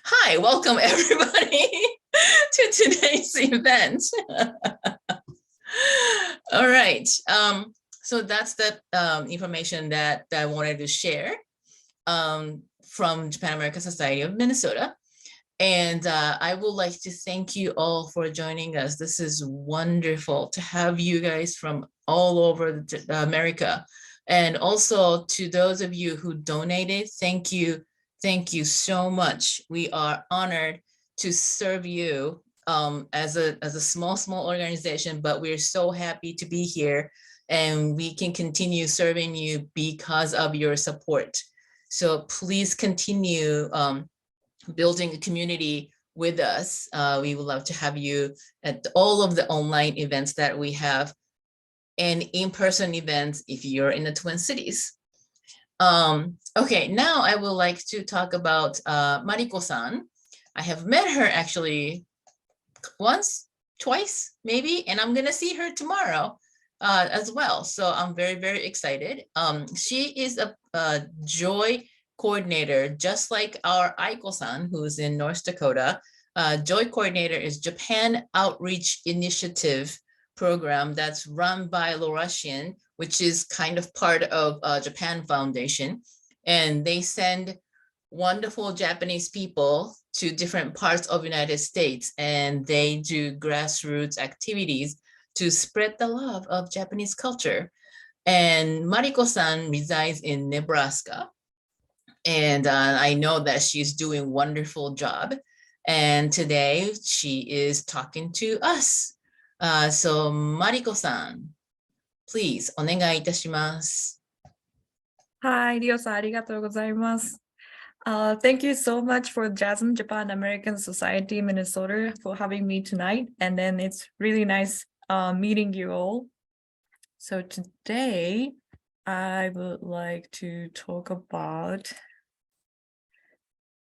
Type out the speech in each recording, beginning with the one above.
Hi, welcome everybody to today's event. All right, so that's the information that I wanted to share from Japan American Society of Minnesota. And I would like to thank you all for joining us. This is wonderful to have you guys from all over America. And also to those of you who donated, thank you. Thank you so much. We are honored to serve you as a small organization, but we're so happy to be here and we can continue serving you because of your support. So please continue building a community with us. We would love to have you at all of the online events that we have and in-person events if you're in the Twin Cities. Okay, now I would like to talk about Mariko-san. I have met her actually once, twice, maybe, and I'm gonna see her tomorrow as well. So I'm very excited. She is a JOI coordinator, just like our Aiko-san, who's in North Dakota. JOI coordinator is Japan Outreach Initiative program that's run by Laurentian, which is kind of part of Japan Foundation. And they send wonderful Japanese people to different parts of the United States, and they do grassroots activities to spread the love of Japanese culture. And Mariko-san resides in Nebraska. And I know that she's doing a wonderful job. And today she is talking to us. So Mariko-san, please, お願いいたします。はい、リオさんありがとうございます。Thank you so much for JASM, Japan American Society Minnesota, for having me tonight. And then it's really nice meeting you all. So today I would like to talk about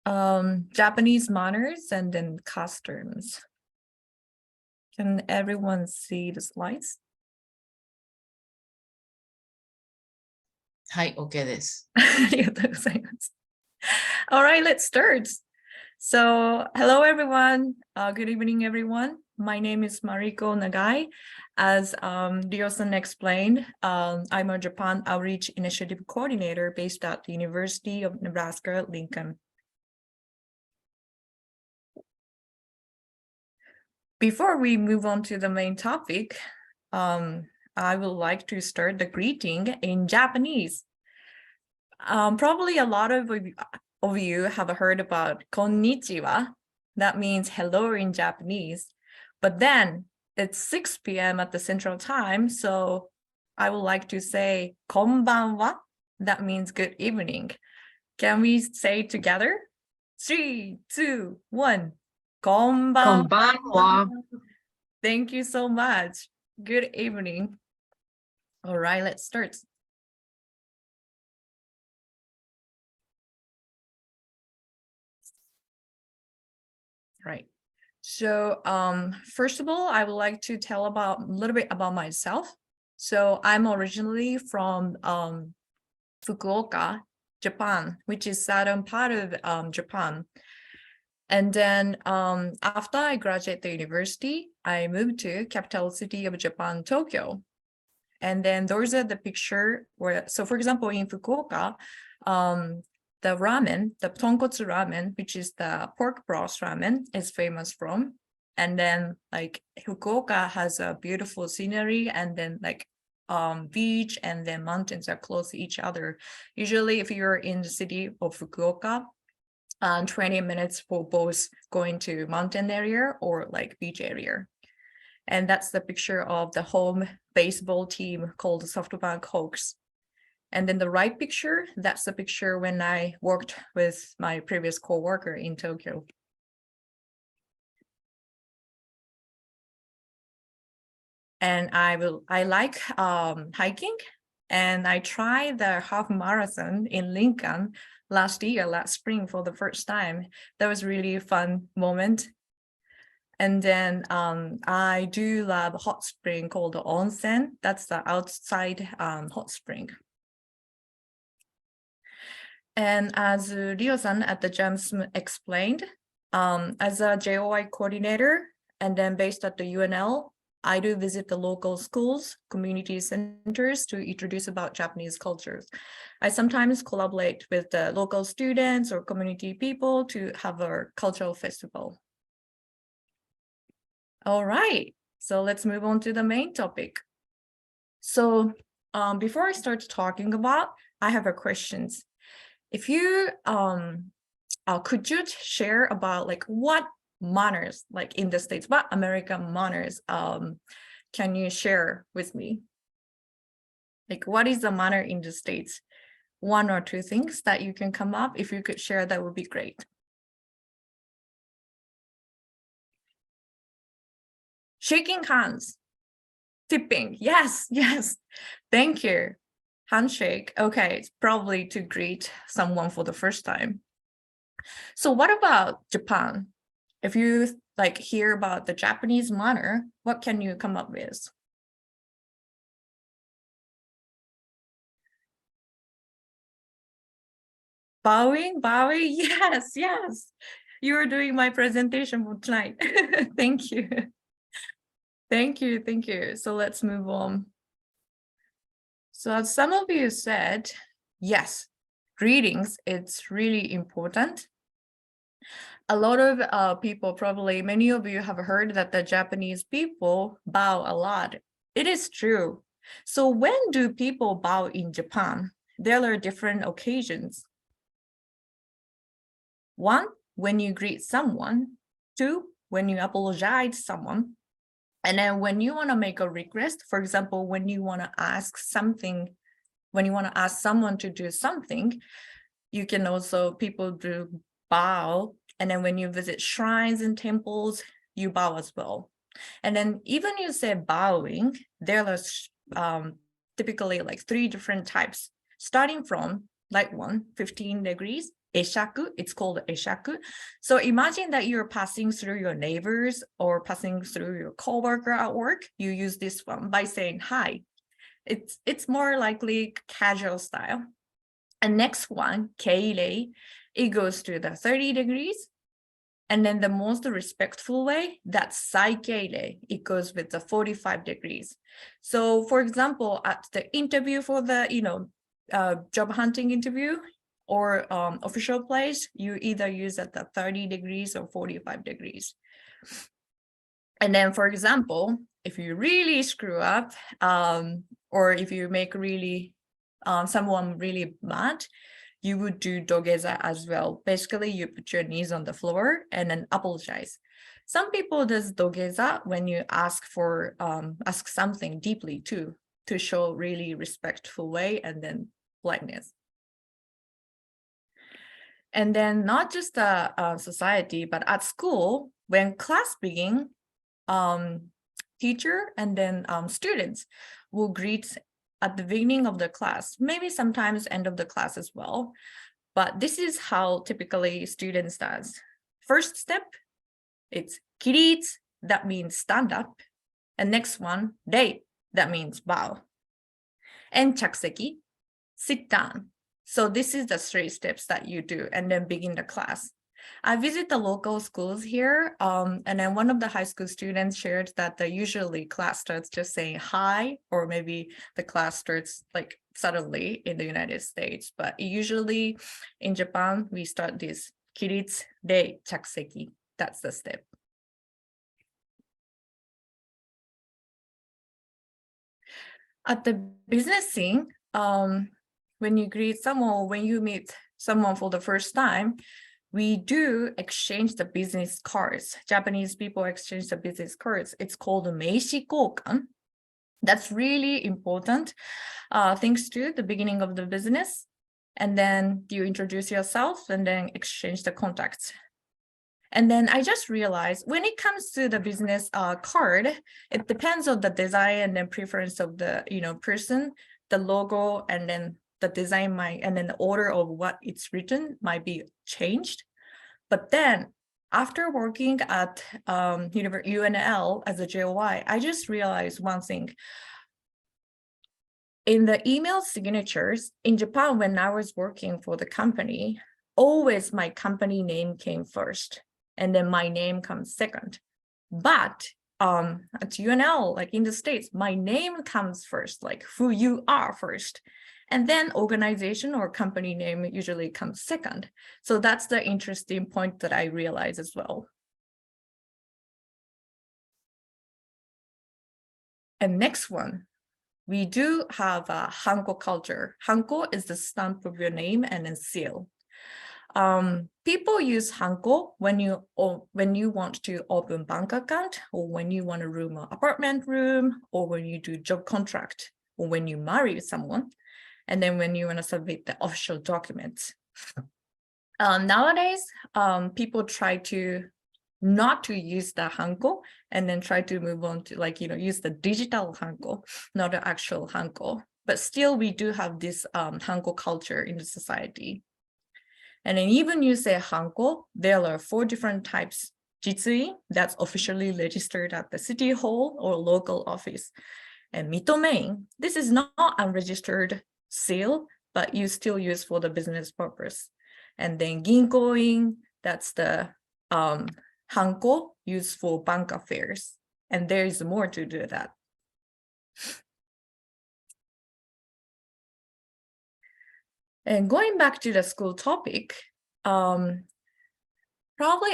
Japanese manners and then customs. Can everyone see the slides? はい、OK です。ありがとうございます。All right, let's start. So, hello everyone. Good evening, everyone. My name is Mariko Nagai. As Ryo-san explained, I'm a Japan Outreach Initiative Coordinator based at the University of Nebraska, Lincoln. Before we move on to the main topic, I would like to start the greeting in Japanese. Probably a lot of you have heard about konnichiwa. That means hello in Japanese. But then it's 6 p.m. at the Central Time, so I would like to say konbanwa. That means good evening. Can we say together? 3, 2, 1. Konbanwa. Konbanwa. Thank you so much. Good evening. All right, let's start. Right. So first of all, I would like to tell a little bit about myself. So I'm originally from Fukuoka, Japan, which is southern part of Japan. And then after I graduated the university, I moved to capital city of Japan, Tokyo. And then those are the picture where, so for example, in Fukuoka, the ramen, the tonkotsu ramen, which is the pork broth ramen, is famous from. And then like Fukuoka has a beautiful scenery, and then like beach and then mountains are close to each other. Usually if you're in the city of Fukuoka, 20 minutes for both going to mountain area or like beach area. And that's the picture of the home baseball team called SoftBank Hawks. And then the right picture, that's the picture when I worked with my previous co-worker in Tokyo. And I like hiking, and I tried the half marathon in Lincoln last spring for the first time. That was really a fun moment. And then I do love a hot spring called the onsen. That's the outside hot spring. And as Ryo-san at the GEMS explained, As a JOI coordinator, and then based at the UNL, I do visit the local schools, community centers to introduce about Japanese cultures. I sometimes collaborate with the local students or community people to have a cultural festival. All right, so let's move on to the main topic. So before I start talking about, I have a questions. If you could you share about like what manners like in the States, what American manners can you share with me? Like what is the manner in the States? One or two things that you can come up. If you could share, that would be great. Shaking hands, tipping. Yes, yes. Thank you. Handshake. Okay, it's probably to greet someone for the first time. So what about Japan? If you like hear about the Japanese manner, what can you come up with? Bowing, bowing. Yes, yes. You are doing my presentation for tonight. Thank you. Thank you, thank you. So let's move on. So as some of you said, yes, greetings, it's really important. A lot of people, probably many of you have heard that the Japanese people bow a lot. It is true. So when do people bow in Japan? There are different occasions. One, when you greet someone. Two, when you apologize to someone. And then when you want to make a request, for example, when you want to ask something, when you want to ask someone to do something, you can also, people do bow. And then when you visit shrines and temples, you bow as well. And then even you say bowing, there are typically like 3 different types, starting from like 15 degrees, eshaku, it's called eshaku. So imagine that you're passing through your neighbors or passing through your coworker at work, you use this one by saying hi. It's more likely casual style. And next one, keirei, it goes to the 30 degrees. And then the most respectful way, that's saikeirei, it goes with the 45 degrees. So for example, at the interview for the, job hunting interview or official place, you either use at the 30 degrees or 45 degrees. And then for example, if you really screw up, or if you make really someone really mad, you would do dogeza as well. Basically, you put your knees on the floor and then apologize. Some people does dogeza when you ask for ask something deeply too, to show really respectful way and then politeness. And then not just the society, but at school, when class begin, teacher and then students will greet at the beginning of the class, maybe sometimes end of the class as well. But this is how typically students does. First step, it's kiritsu, that means stand up. And next one, rei, that means bow. And chakuseki, sit down. So this is the 3 steps that you do and then begin the class. I visit the local schools here, and then one of the high school students shared that usually class starts just saying hi, or maybe the class starts like suddenly in the United States, but usually in Japan, we start this kiritsu, rei, chakuseki. That's the step. At the business scene, when you greet someone, when you meet someone for the first time, we do exchange the business cards. Japanese people exchange the business cards. It's called meishi koukan. That's really important. Thanks to the beginning of the business. And then you introduce yourself and then exchange the contacts. And then I just realized when it comes to the business card, it depends on the design and then preference of the person, the logo, and then the design might, and then the order of what it's written might be changed. But then after working at UNL as a JOI, I just realized one thing. In the email signatures in Japan, when I was working for the company, always my company name came first. and then my name comes second. But at UNL, like in the States, my name comes first, like who you are first. And then organization or company name usually comes second. So that's the interesting point that I realize as well. And next one, we do have a Hanko culture. Hanko is the stamp of your name and then seal. People use Hanko when you want to open bank account, or when you want to room an apartment room, or when you do job contract, or when you marry someone, and then when you want to submit the official documents. Nowadays, people try to not to use the Hanko and then try to move on to use the digital Hanko, not the actual Hanko. But still, we do have this Hanko culture in the society. And then even you say Hanko, there are 4 different types. Jitsui, that's officially registered at the city hall or local office. And Mitomein, this is not unregistered seal, but you still use for the business purpose. And then Ginkoin, that's the Hanko used for bank affairs. And there is more to do that. And going back to the school topic, probably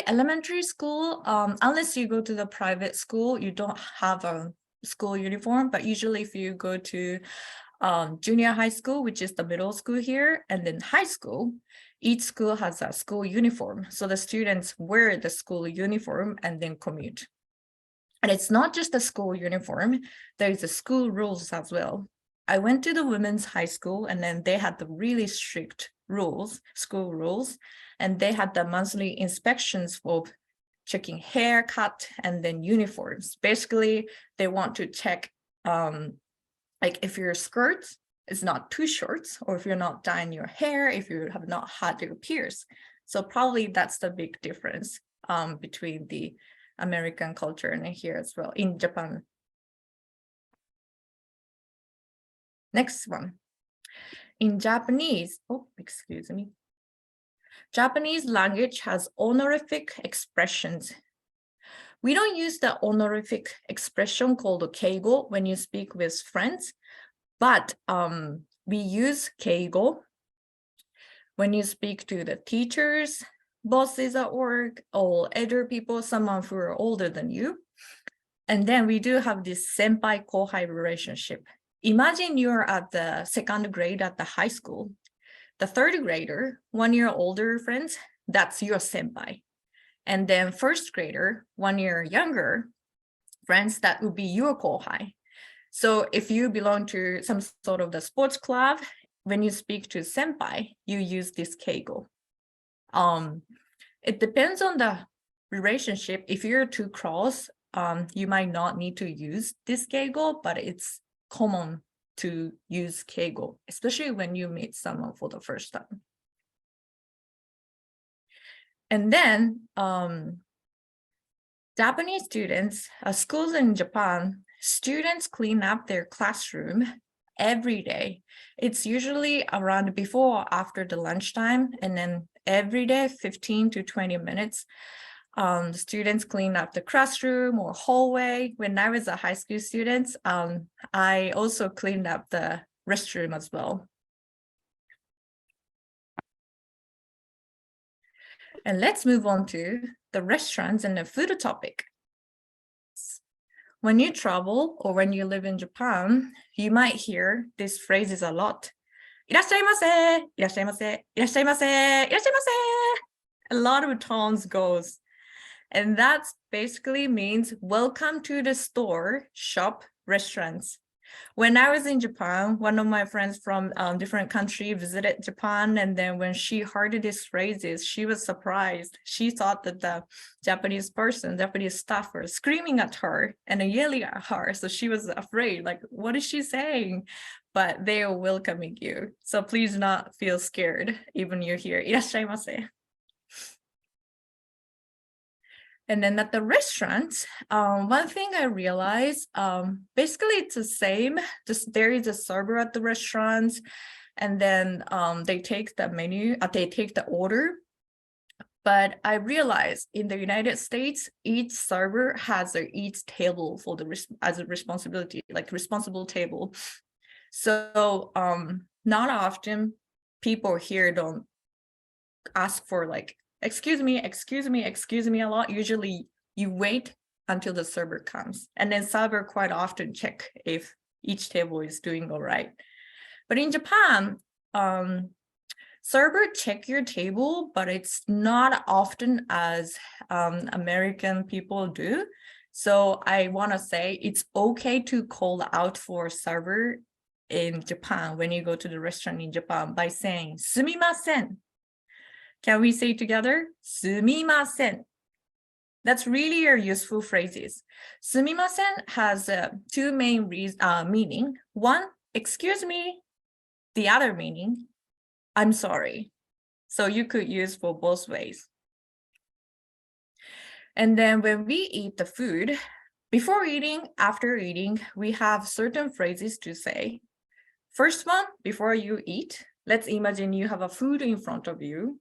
elementary school, unless you go to the private school, you don't have a school uniform. But usually if you go to junior high school, which is the middle school here, and then high school, each school has a school uniform. So the students wear the school uniform and then commute. And it's not just the school uniform, there is the school rules as well. I went to the women's high school, and then they had the really strict rules, school rules, and they had the monthly inspections for checking haircut and then uniforms. Basically, they want to check like if your skirt is not too short, or if you're not dyeing your hair, if you have not had your pierce. So probably that's the big difference between the American culture and here as well in Japan. Next one. In Japanese, Japanese language has honorific expressions. We don't use the honorific expression called keigo when you speak with friends, but we use keigo when you speak to the teachers, bosses at work, or elder people, someone who are older than you. And then we do have this senpai-kohai relationship. Imagine you're at the 2nd grade at the high school. The 3rd grader, 1 year older friends, that's your senpai. And then 1st grader, 1 year younger friends, that would be your kohai. So if you belong to some sort of the sports club, when you speak to senpai, you use this keigo. It depends on the relationship. If you're too close, you might not need to use this keigo, but it's common to use keigo, especially when you meet someone for the first time. And then Japanese students, schools in Japan, students clean up their classroom every day. It's usually around before or after the lunchtime, and then every day, 15 to 20 minutes, the students clean up the classroom or hallway. When I was a high school student, I also cleaned up the restroom as well. And let's move on to the restaurants and the food topic. When you travel or when you live in Japan, you might hear these phrases a lot. いらっしゃいませ, いらっしゃいませ, いらっしゃいませ, いらっしゃいませ. A lot of tones goes. And that basically means welcome to the store, shop, restaurants. When I was in Japan, one of my friends from different country visited Japan, and then when she heard these phrases, she was surprised. She thought that the Japanese staff were screaming at her and yelling at her. So she was afraid, like, what is she saying? But they are welcoming you. So please not feel scared, even you're here. いらっしゃいませ. And then at the restaurants, one thing I realized, basically it's the same. Just there is a server at the restaurants, and then they take the menu, they take the order. But I realized in the United States, each server has each table for as a responsibility, like responsible table. So not often people here don't ask for like, excuse me a lot. Usually you wait until the server comes, and then server quite often check if each table is doing all right. But in Japan, server check your table, but it's not often as American people do. So I want to say it's okay to call out for server in Japan when you go to the restaurant in Japan by saying sumimasen. Can we say together? Sumimasen. That's really a useful phrases. Sumimasen has two main meaning. One, excuse me. The other meaning, I'm sorry. So you could use for both ways. And then when we eat the food, before eating, after eating, we have certain phrases to say. First one, before you eat, let's imagine you have a food in front of you.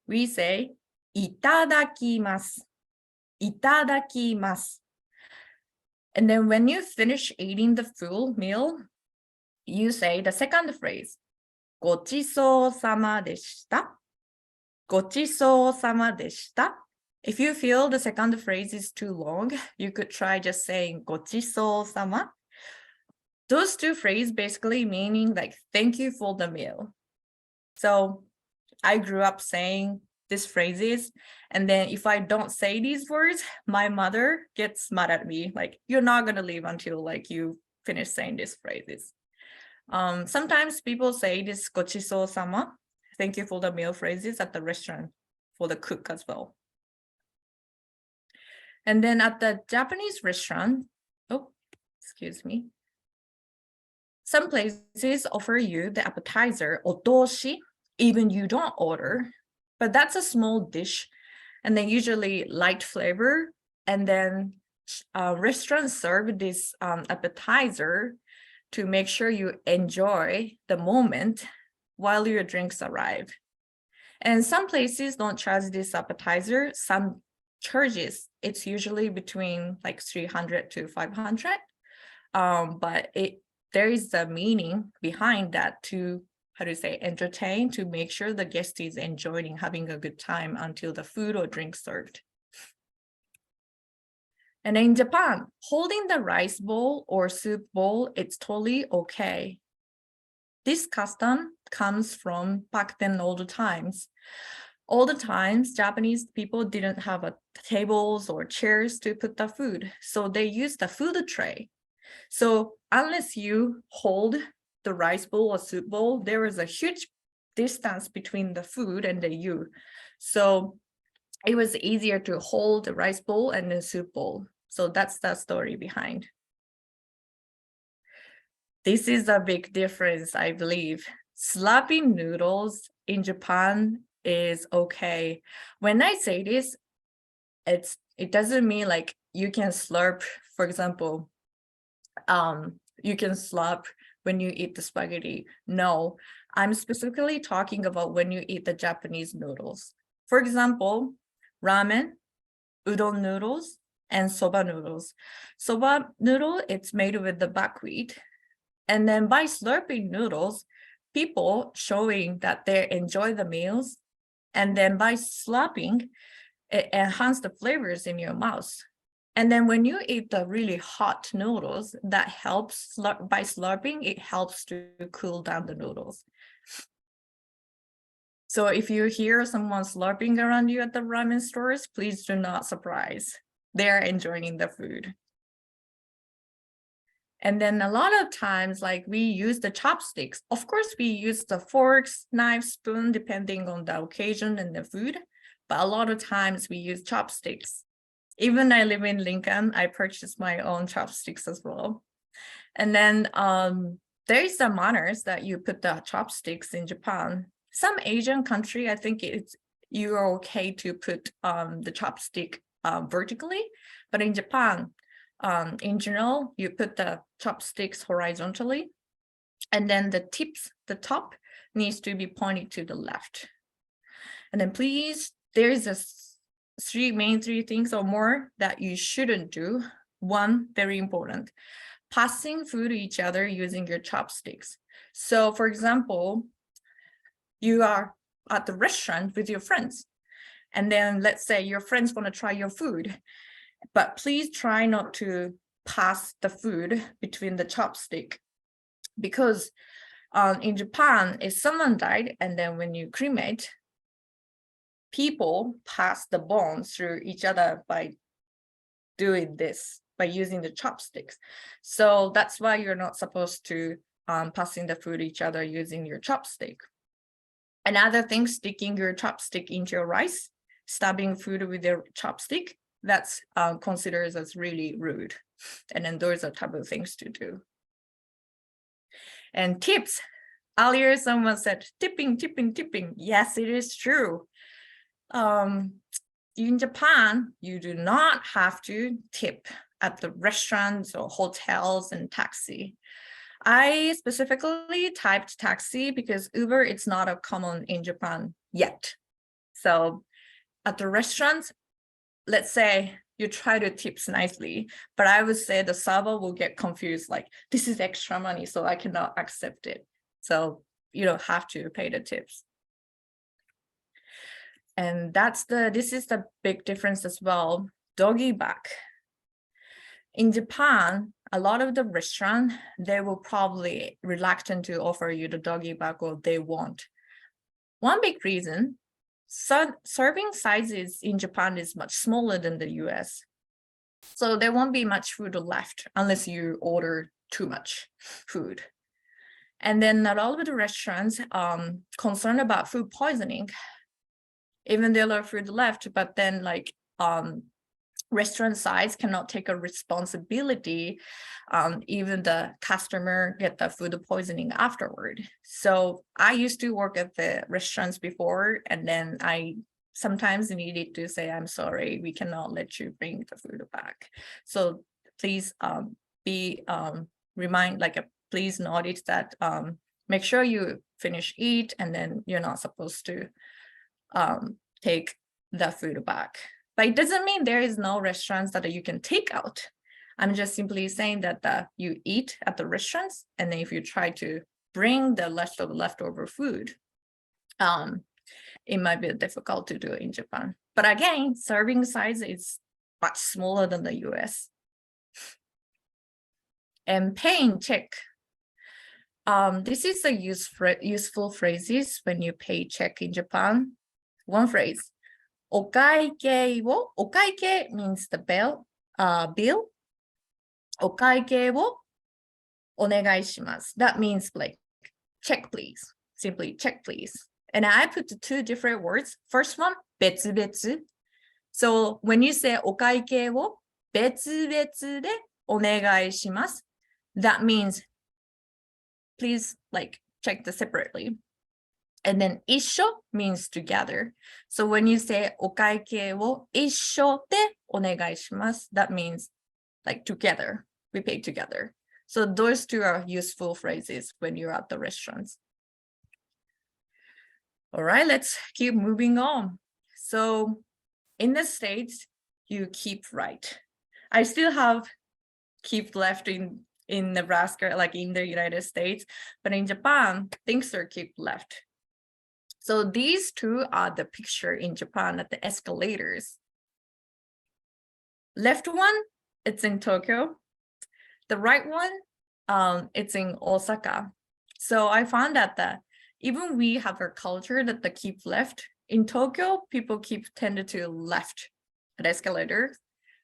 We say, itadakimasu. Itadakimasu. And then when you finish eating the full meal, you say the second phrase, ごちそうさまでした。ごちそうさまでした。If you feel the second phrase is too long, you could try just saying ごちそうさま. Those two phrases basically meaning like thank you for the meal. So I grew up saying these phrases, and then if I don't say these words, my mother gets mad at me, like you're not gonna leave until like you finish saying these phrases. Sometimes people say this gochiso sama, thank you for the meal phrases at the restaurant for the cook as well. And then at the Japanese restaurant, excuse me. Some places offer you the appetizer, otoshi, even you don't order, but that's a small dish, and then usually light flavor. And then restaurants serve this appetizer to make sure you enjoy the moment while your drinks arrive. And some places don't charge this appetizer, some charges. It's usually between like 300 to 500. But there is the meaning behind that to, entertain, to make sure the guest is enjoying, having a good time until the food or drink served. And in Japan, holding the rice bowl or soup bowl, it's totally okay. This custom comes from back then all the times. All the times, Japanese people didn't have tables or chairs to put the food, so they used the food tray. So unless you hold the rice bowl or soup bowl, there is a huge distance between the food and you. So it was easier to hold the rice bowl and the soup bowl. So that's the story behind. This is a big difference, I believe. Slurping noodles in Japan is okay. When I say this, it doesn't mean like you can slurp, for example, you can slurp when you eat the spaghetti. No, I'm specifically talking about when you eat the Japanese noodles. For example, ramen, udon noodles, and soba noodles. Soba noodle, it's made with the buckwheat. And then by slurping noodles, people showing that they enjoy the meals. And then by slurping, it enhances the flavors in your mouth. And then when you eat the really hot noodles, that helps, by slurping, it helps to cool down the noodles. So if you hear someone slurping around you at the ramen stores, please do not surprise. They're enjoying the food. And then a lot of times, like we use the chopsticks. Of course, we use the forks, knife, spoon, depending on the occasion and the food. But a lot of times we use chopsticks. Even I live in Lincoln, I purchased my own chopsticks as well. And then there is the manners that you put the chopsticks in Japan. Some Asian country, I think you're okay to put the chopstick vertically, but in Japan, in general, you put the chopsticks horizontally, and then the top needs to be pointed to the left. And then please there's three things or more that you shouldn't do. One, very important, passing food to each other using your chopsticks. So for example, you are at the restaurant with your friends, and then let's say your friends want to try your food, but please try not to pass the food between the chopstick, because in Japan, if someone died and then when you cremate, people pass the bones through each other by doing this, by using the chopsticks. So that's why you're not supposed to passing the food to each other using your chopstick. Another thing, sticking your chopstick into your rice, stabbing food with your chopstick, that's considered as really rude. And then those are taboo things to do. And tips. Earlier, someone said tipping, tipping, tipping. Yes, it is true. In Japan, you do not have to tip at the restaurants or hotels and taxi. I specifically typed taxi because Uber, it's not a common in Japan yet. So at the restaurants, let's say you try to tips nicely, but I would say the server will get confused, like, this is extra money, so I cannot accept it. So you don't have to pay the tips. And this is the big difference as well. Doggy bag. In Japan, a lot of the restaurant, they will probably reluctant to offer you the doggy bag, or they won't. One big reason, serving sizes in Japan is much smaller than the US. So there won't be much food left unless you order too much food. And then not all of the restaurants concerned about food poisoning. Even there are food left, but then like restaurant sides cannot take a responsibility, even the customer get the food poisoning afterward. So I used to work at the restaurants before, and then I sometimes needed to say, I'm sorry, we cannot let you bring the food back. So please please notice that, make sure you finish eat, and then you're not supposed to take the food back. But it doesn't mean there is no restaurants that you can take out. I'm just simply saying that you eat at the restaurants, and then if you try to bring the leftover food, it might be difficult to do in Japan. But again, serving size is much smaller than the US. And paying check. This is a useful phrases when you pay check in Japan. One phrase, お会計を, お会計 means the bill. お会計をお願いします. That means like, check please, simply check please. And I put the two different words. First one, 別々. So when you say お会計を別々でお願いします, that means please like check this separately. And then 一緒 means together. So when you say お会計を一緒でお願いします, that means like together, we pay together. So those two are useful phrases when you're at the restaurants. All right, let's keep moving on. So in the States, you keep right. I still have keep left in Nebraska, like in the United States, but in Japan, things are keep left. So these two are the picture in Japan at the escalators. Left one, it's in Tokyo. The right one, it's in Osaka. So I found that even we have a culture that the keep left. In Tokyo, people tended to left at escalators,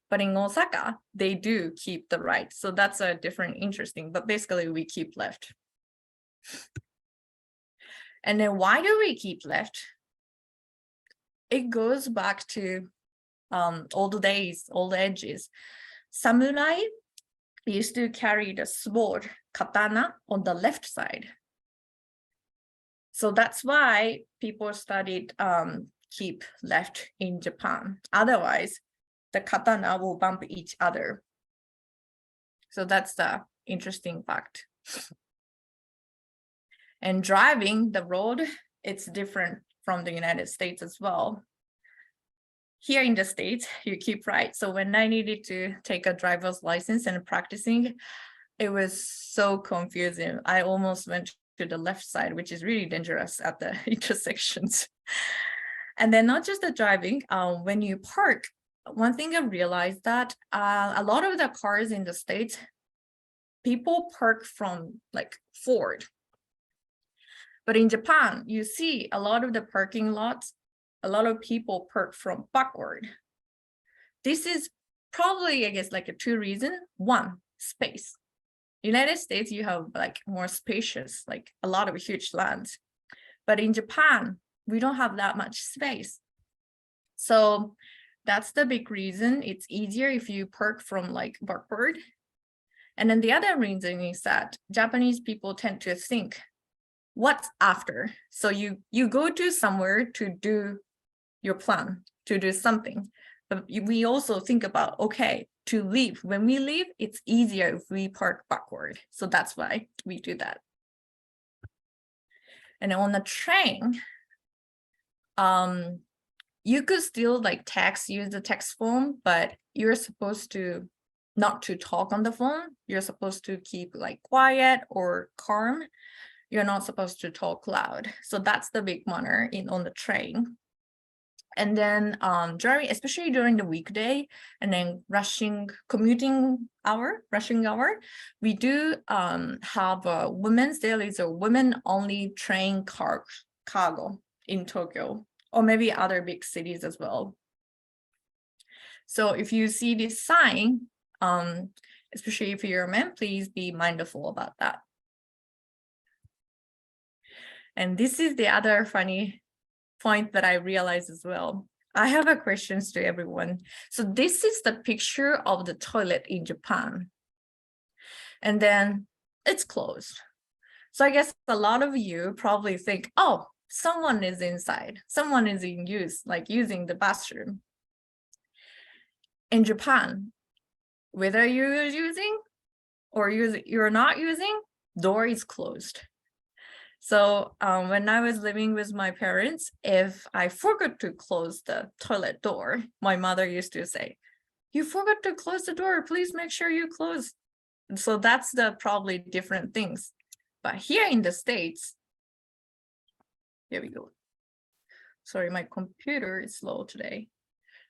but in Osaka, they do keep the right. So that's a different, interesting, but basically we keep left. And then why do we keep left? It goes back to old days, old ages. Samurai used to carry the sword, katana, on the left side. So that's why people studied keep left in Japan. Otherwise, the katana will bump each other. So that's the interesting fact. And driving the road, it's different from the United States as well. here in the States, you keep right. So when I needed to take a driver's license and practicing, it was so confusing. I almost went to the left side, which is really dangerous at the intersections. And then not just the driving, when you park, one thing I realized that a lot of the cars in the States, people park from like forward. But in Japan, you see a lot of the parking lots, a lot of people park from backward. This is probably, I guess, like a two reason. One, space. United States, you have like more spacious, like a lot of huge lands. But in Japan, we don't have that much space. So that's the big reason. It's easier if you park from like backward. And then the other reason is that Japanese people tend to think, what's after? So you go to somewhere to do your plan, to do something. But we also think about, okay, to leave. When we leave, it's easier if we park backward. So that's why we do that. And on the train, you could still like use the text phone, but you're supposed to not to talk on the phone. You're supposed to keep like quiet or calm. You're not supposed to talk loud. So that's the big manner on the train. And then especially during the weekday and then rushing hour, we do have there is a women only train cargo in Tokyo, or maybe other big cities as well. So if you see this sign, especially if you're a man, please be mindful about that. And this is the other funny point that I realized as well. I have a questions to everyone. So this is the picture of the toilet in Japan. And then it's closed. So I guess a lot of you probably think, oh, someone is inside. Someone is in use, like using the bathroom. In Japan, whether you're using or you're not using, door is closed. So when I was living with my parents, if I forgot to close the toilet door, my mother used to say, you forgot to close the door, please make sure you close. And so that's the probably different things. But here in the States, here we go. Sorry, my computer is slow today.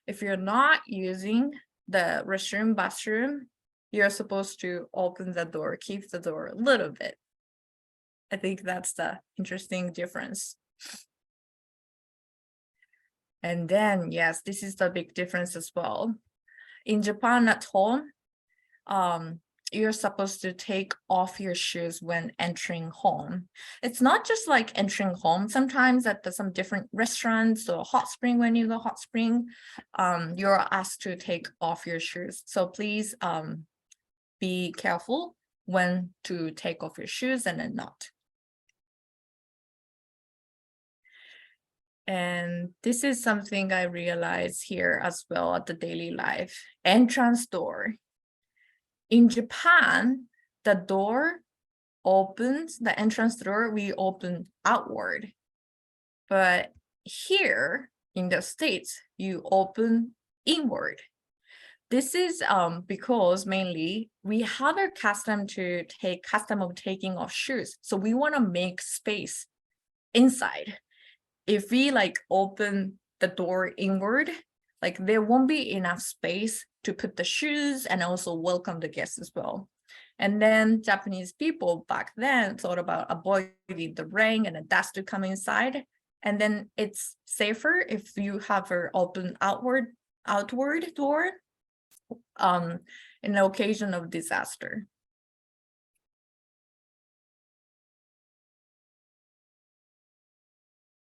If you're not using the restroom, bathroom, you're supposed to open the door, keep the door a little bit. I think that's the interesting difference. And then, yes, this is the big difference as well. In Japan at home, you're supposed to take off your shoes when entering home. It's not just like entering home. Sometimes at some different restaurants or hot spring, when you go hot spring, you're asked to take off your shoes. So please be careful when to take off your shoes and then not. And this is something I realized here as well at the daily life. Entrance door. In Japan, the door opens, the entrance door, we open outward. But here in the States, you open inward. This is because mainly we have a custom of taking off shoes. So we want to make space inside. If we like open the door inward, like there won't be enough space to put the shoes and also welcome the guests as well. And then Japanese people back then thought about avoiding the rain and the dust to come inside. And then it's safer if you have an open outward door in the occasion of disaster.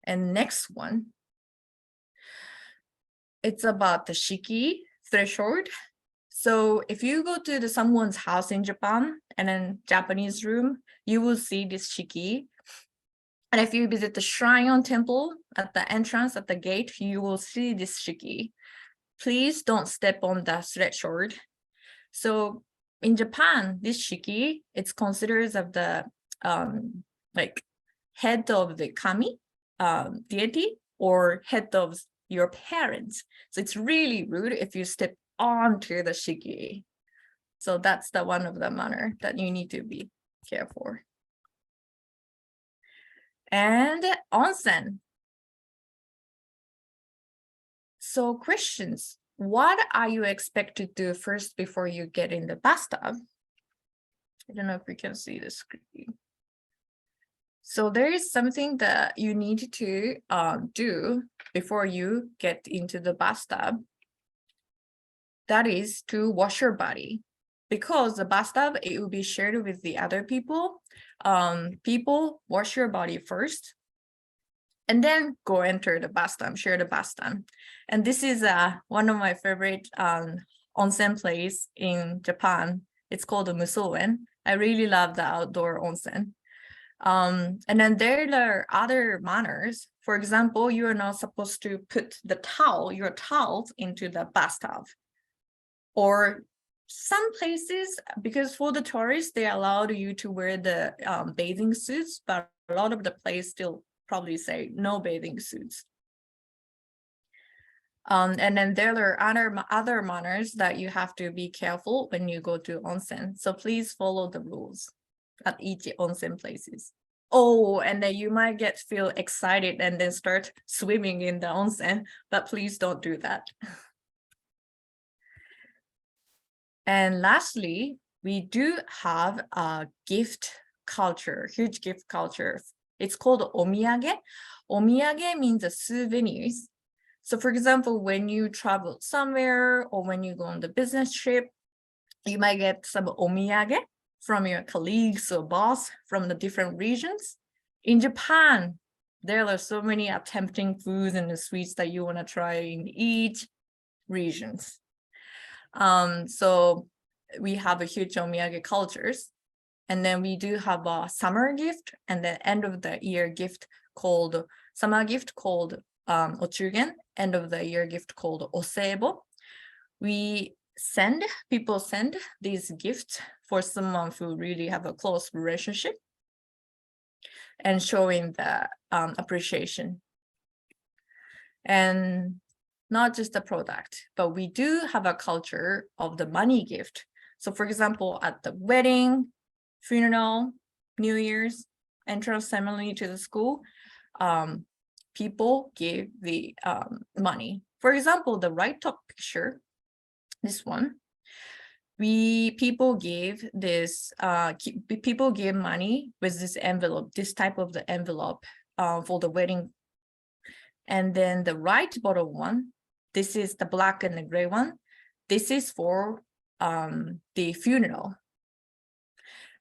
And next one, it's about the shiki threshold. So if you go to someone's house in Japan and then Japanese room, you will see this shiki. And if you visit the shrine or temple at the entrance, at the gate, you will see this shiki. Please don't step on the threshold. So in Japan, this shiki, it's considered of the like head of the kami, deity, or head of your parents. So it's really rude if you step onto the shiki. So that's the one of the manner that you need to be careful. And onsen. So questions. What are you expected to do first before you get in the bathtub? I don't know if we can see the screen. So there is something that you need to do before you get into the bathtub. That is to wash your body. Because the bathtub, it will be shared with the other people. People wash your body first, and then go enter the bathtub, share the bathtub. And this is one of my favorite onsen place in Japan. It's called the Musoen. I really love the outdoor onsen. And then there are other manners. For example, you are not supposed to put your towels into the bathtub. Or some places, because for the tourists, they allowed you to wear the bathing suits, but a lot of the places still probably say no bathing suits. And then there are other manners that you have to be careful when you go to onsen. So please follow the rules at each onsen places. Oh, and then you might feel excited and then start swimming in the onsen, but please don't do that. And lastly, we do have a gift culture, huge gift culture. It's called omiyage. Omiyage means souvenirs. So for example, when you travel somewhere or when you go on the business trip, you might get some omiyage from your colleagues or boss from the different regions. In Japan, there are so many tempting foods and the sweets that you want to try in each regions. So we have a huge omiyage cultures. And then we do have a summer gift and the end of the year gift called summer gift called ochugen, end of the year gift called osebo. People send these gifts for someone who really have a close relationship and showing the appreciation. And not just the product, but we do have a culture of the money gift. So for example, at the wedding, funeral, New Year's, entrance ceremony to the school, people give the money. For example, the right top picture, this one, people give money with this envelope, this type of the envelope for the wedding. And then the right bottom one, this is the black and the gray one. This is for the funeral.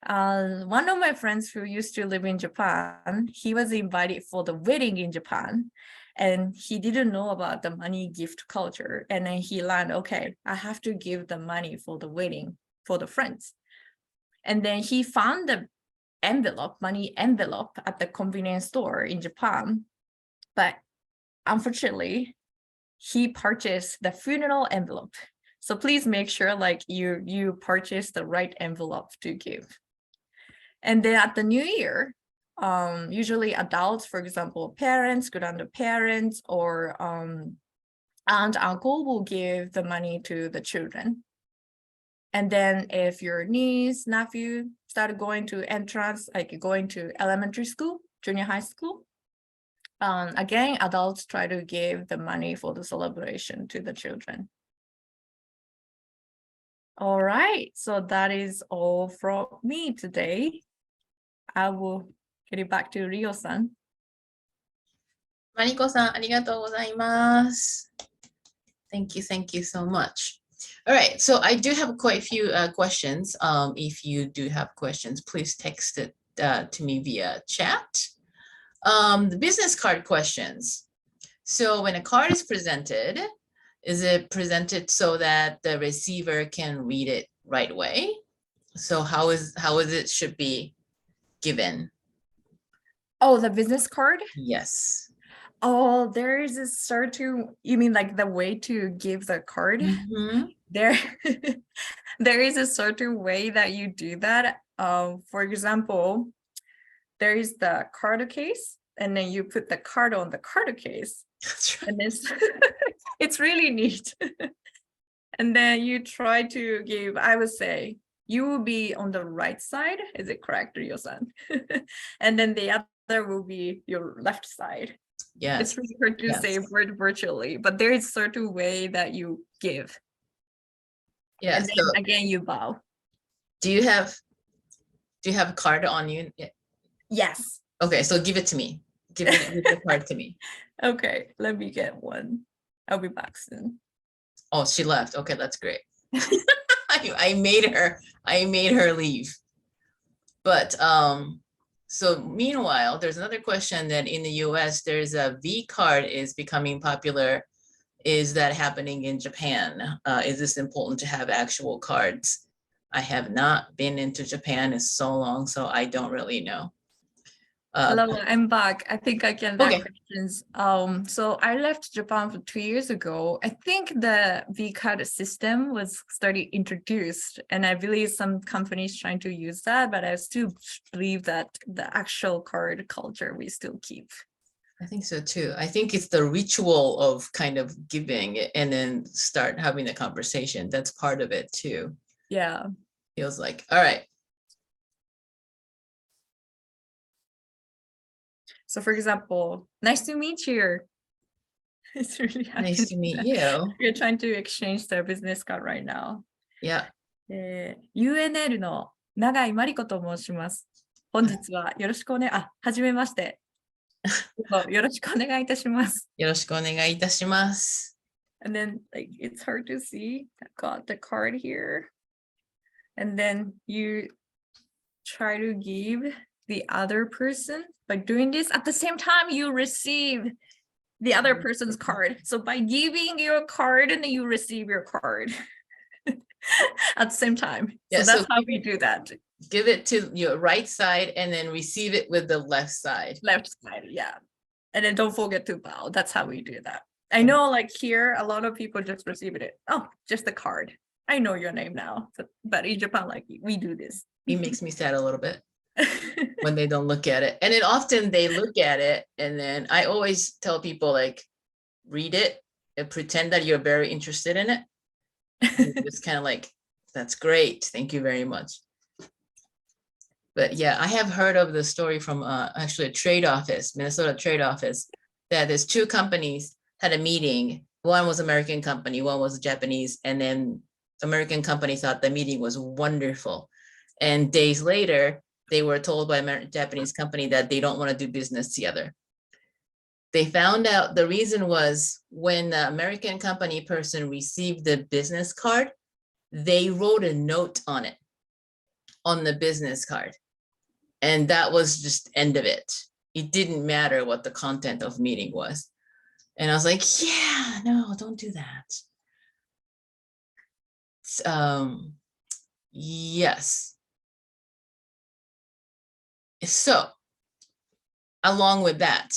One of my friends who used to live in Japan, he was invited for the wedding in Japan, and he didn't know about the money gift culture. And then he learned, okay, I have to give the money for the wedding for the friends. And then he found the money envelope at the convenience store in Japan. But unfortunately, he purchased the funeral envelope. So please make sure like you purchase the right envelope to give. And then at the new year, usually adults, for example, parents, grandparents, or aunt, uncle will give the money to the children. And then if your niece, nephew started going to entrance, like going to elementary school, junior high school, again, adults try to give the money for the celebration to the children. All right, so that is all from me today. I will get it back to Rio-san. Mariko-san, ありがとうございます。Thank you so much. All right, so I do have quite a few questions. If you do have questions, please text it to me via chat. The business card questions. So when a card is presented, is it presented so that the receiver can read it right away? So how is it should be given? Oh, the business card? Yes. Oh, there is a certain, you mean like the way to give the card? Mm-hmm. There is a certain way that you do that. For example, there is the card case, and then you put the card on the card case, That's right. and it's really neat. And then you try to give, I would say, you will be on the right side. Is it correct, Ryo-san? And then the other will be your left side. Yes. It's really hard to say word virtually, but there is certain way that you give. Yeah. And then again, you bow. Do you have a card on you? Yeah. Yes. Okay, so give it to me. Give the card to me. Okay, let me get one. I'll be back soon. Oh, she left. Okay, that's great. I made her leave. But so meanwhile, there's another question that in the US, there's a V card is becoming popular. Is that happening in Japan? Is this important to have actual cards? I have not been into Japan in so long, so I don't really know. Hello, I'm back. I think I can ask Okay. questions. So I left Japan for 2 years ago. I think the V card system was started introduced, and I believe some companies trying to use that, but I still believe that the actual card culture we still keep. I think so too. I think it's the ritual of kind of giving and then start having the conversation. That's part of it too. Yeah. Feels like, all right. So for example, nice to meet you. It's really Nice to meet you. We're trying to exchange their business card right now. Yeah. UNL の永井真理子と申します。本日はよろしくお願い、はじめまして。よろしくお願いいたします。よろしくお願いいたします。And then like it's hard to see. I got the card here. And then you try to give the other person by doing this at the same time you receive the other person's card. So by giving your card and then you receive your card at the same time. Yeah, so that's how we do that. Give it to your right side and then receive it with the left side. Left side, yeah. And then don't forget to bow. That's how we do that. I know like here, a lot of people just receive it. Oh, just the card. I know your name now. But in Japan, like we do this. It makes me sad a little bit when they don't look at it. And then often they look at it and then I always tell people like, read it and pretend that you're very interested in it. It's kind of like, that's great. Thank you very much. But yeah, I have heard of the story from actually a trade office, Minnesota trade office, that there's two companies had a meeting. One was American company, one was Japanese, and then American company thought the meeting was wonderful. And days later, they were told by Japanese company that they don't want to do business together. They found out the reason was when the American company person received the business card, they wrote a note on it, on the business card. And that was just end of it. It didn't matter what the content of meeting was. And I was like, yeah, no, don't do that. Yes. So along with that,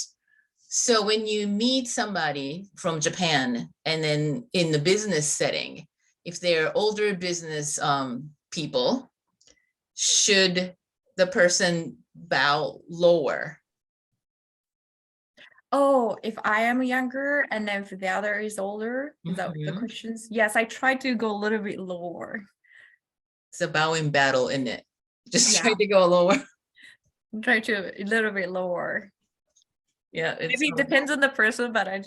so when you meet somebody from Japan and then in the business setting, if they're older business people, should the person bow lower? Oh, if I am younger and if the other is older, is that the questions? Yes, I try to go a little bit lower. It's a bowing battle, isn't it? Just try to go lower. Try to a little bit lower. Yeah, maybe it depends on the person, but I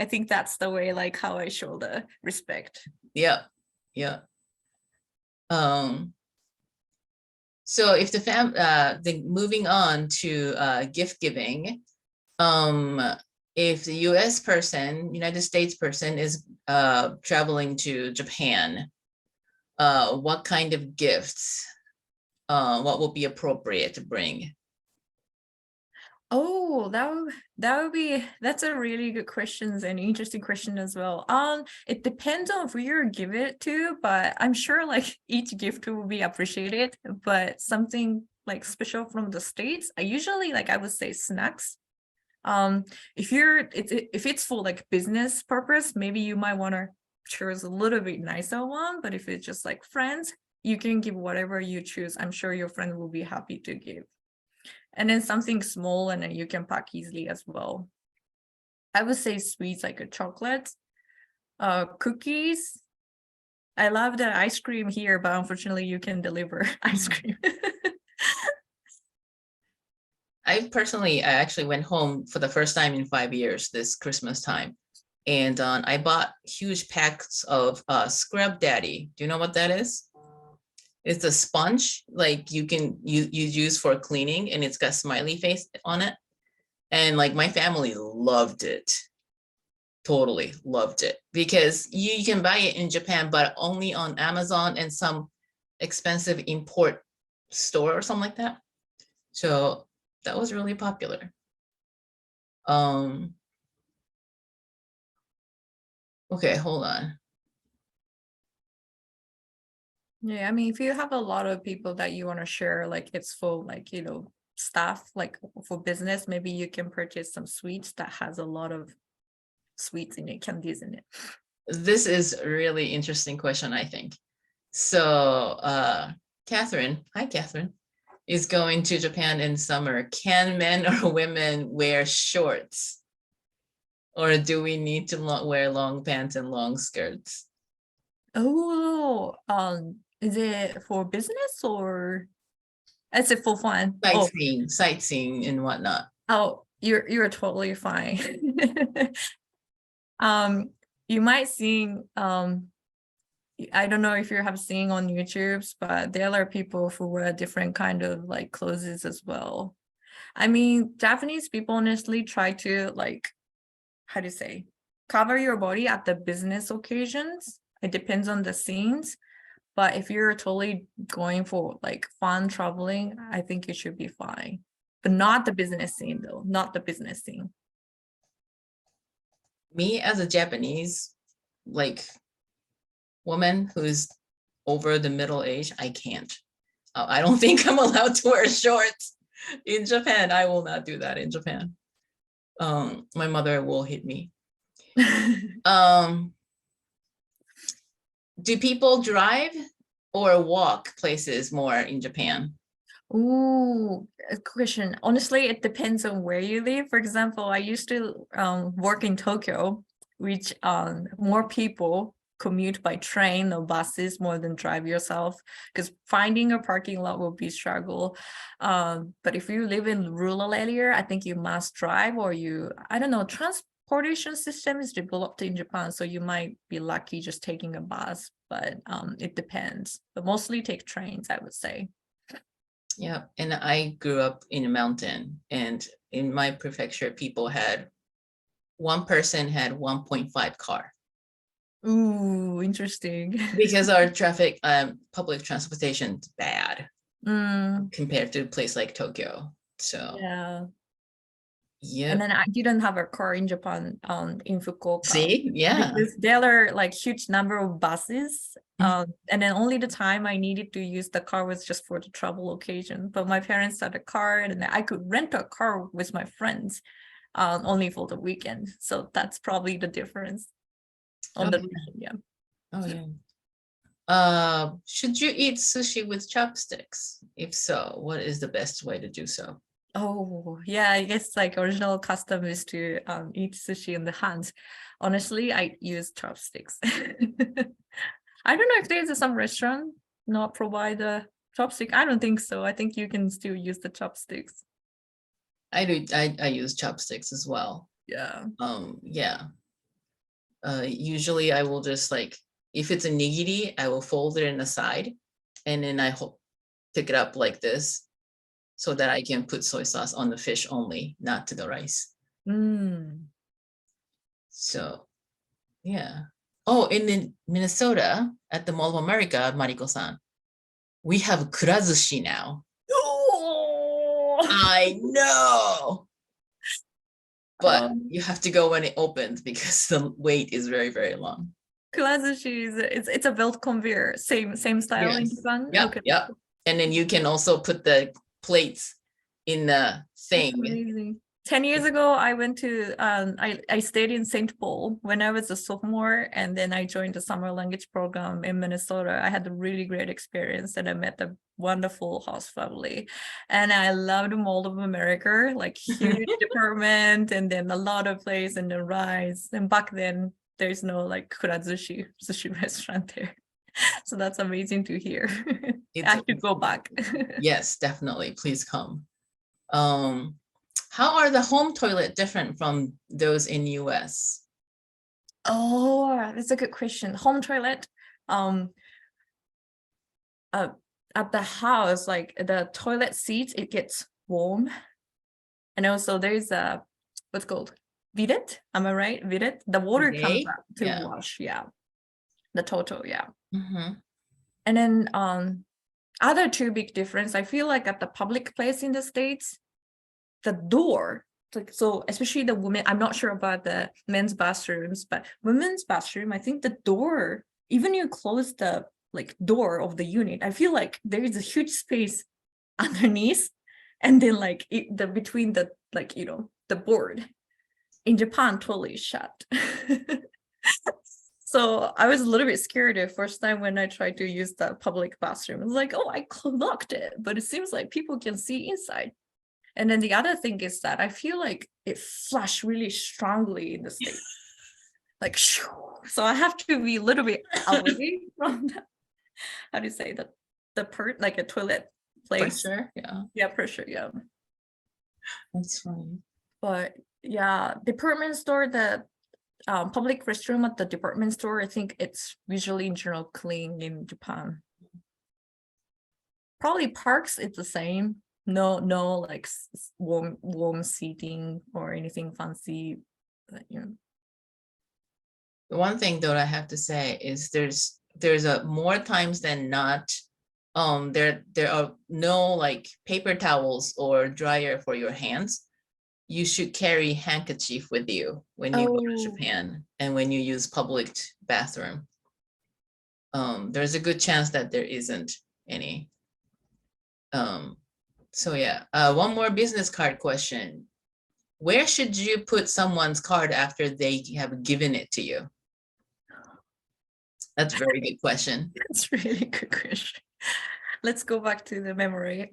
think that's the way like how I show the respect. Yeah. So if the moving on to gift giving, if the US person, United States person is traveling to Japan, what kind of gifts, what will be appropriate to bring? Oh, that's a really good question and interesting question as well. It depends on who you give it to, but I'm sure like each gift will be appreciated, but something like special from the States, I usually like, I would say snacks. If it's for like business purpose, maybe you might want to choose a little bit nicer one, but if it's just like friends, you can give whatever you choose. I'm sure your friend will be happy to give. And then something small and then you can pack easily as well. I would say sweets like a chocolate, cookies. I love the ice cream here, but unfortunately you can deliver ice cream. I actually went home for the first time in 5 years this Christmas time. And I bought huge packs of Scrub Daddy. Do you know what that is? It's a sponge like you use for cleaning, and it's got smiley face on it. And like my family loved it. Totally loved it, because you can buy it in Japan, but only on Amazon and some expensive import store or something like that. So that was really popular. Okay, hold on. Yeah, I mean, if you have a lot of people that you want to share, like it's for like, stuff like for business, maybe you can purchase some sweets that has a lot of sweets in it, candies in it. This is a really interesting question, I think. So Catherine, hi Catherine, is going to Japan in summer. Can men or women wear shorts? Or do we need to wear long pants and long skirts? Oh, is it for business or is it for fun? Sightseeing and whatnot. Oh, you're totally fine. You might see I don't know if you have seen on YouTube, but there are people who wear different kind of like clothes as well. I mean, Japanese people honestly try to like, how do you say, cover your body at the business occasions. It depends on the scenes. But if you're totally going for like fun traveling, I think you should be fine. But not the business scene though, not the business scene. Me as a Japanese, like woman who's over the middle age, I can't. I don't think I'm allowed to wear shorts in Japan. I will not do that in Japan. My mother will hit me. Do people drive or walk places more in Japan? Ooh, a question. Honestly, it depends on where you live. For example, I used to work in Tokyo, which more people commute by train or buses more than drive yourself, because finding a parking lot will be struggle. But if you live in rural area, I think you must drive, or I don't know, transportation system is developed in Japan, so you might be lucky just taking a bus, but it depends. But mostly take trains, I would say. Yeah, and I grew up in a mountain, and in my prefecture, one person had 1.5 car. Ooh, interesting. Because our public transportation is bad compared to a place like Tokyo. So yeah. And then I didn't have a car in Japan, in Fukuoka. See, yeah. Because there are like huge number of buses. And then only the time I needed to use the car was just for the travel occasion. But my parents had a car, and I could rent a car with my friends only for the weekend. So that's probably the difference on the yeah. Oh yeah. Should you eat sushi with chopsticks? If so, what is the best way to do so? Oh yeah, I guess like original custom is to eat sushi in the hands. Honestly, I use chopsticks. I don't know if there's some restaurant not provide a chopstick. I don't think so. I think you can still use the chopsticks. I do. I use chopsticks as well. Yeah. Yeah. Usually I will just like, if it's a nigiri, I will fold it in the side, and then I pick it up like this, so that I can put soy sauce on the fish only, not to the rice. So, yeah. Oh, in Minnesota, at the Mall of America, Mariko-san, we have kurazushi now. Oh! I know! But you have to go when it opens, because the wait is very, very long. Kurazushi it's a belt conveyor, same style in Japan. Yep, okay. Yep. And then you can also put the plates in the thing. 10 years ago, I went to, I stayed in St. Paul when I was a sophomore, and then I joined the summer language program in Minnesota. I had a really great experience, and I met a wonderful host family. And I loved Mall of America, like huge department, and then a lot of place, and the rice. And back then, there's no like kurazushi sushi restaurant there. So that's amazing to hear. I should go back. Yes, definitely. Please come. How are the home toilet different from those in US? Oh, that's a good question. Home toilet. At the house, like the toilet seat, it gets warm. And also there's a what's called bidet. Am I right? Bidet. The water comes Bidet? up to Yeah. wash. Yeah. The total, yeah. Mhm. And then other two big difference, I feel like at the public place in the States, the door, like, so especially the women, I'm not sure about the men's bathrooms, but women's bathroom, I think the door, even you close the like door of the unit, I feel like there is a huge space underneath, and then like the between the like the board. In Japan, totally shut. So I was a little bit scared the first time when I tried to use the public bathroom. I was like, oh, I locked it, but it seems like people can see inside. And then the other thing is that I feel like it flashed really strongly in the States. Like, shoo. So I have to be a little bit away from the, how do you say that? Like a toilet place. Pressure, yeah. Yeah, pressure, yeah. That's funny. But yeah, department store, the public restroom at the department store, I think it's usually in general clean in Japan. Probably parks, it's the same. No, like warm seating or anything fancy. But, The one thing though I have to say is there's a more times than not, there are no like paper towels or dryer for your hands. You should carry handkerchief with you when you go to Oh. Japan and when you use public bathroom. There's a good chance that there isn't any. So yeah, one more business card question. Where should you put someone's card after they have given it to you? That's a very good question. That's really good question. Let's go back to the memory.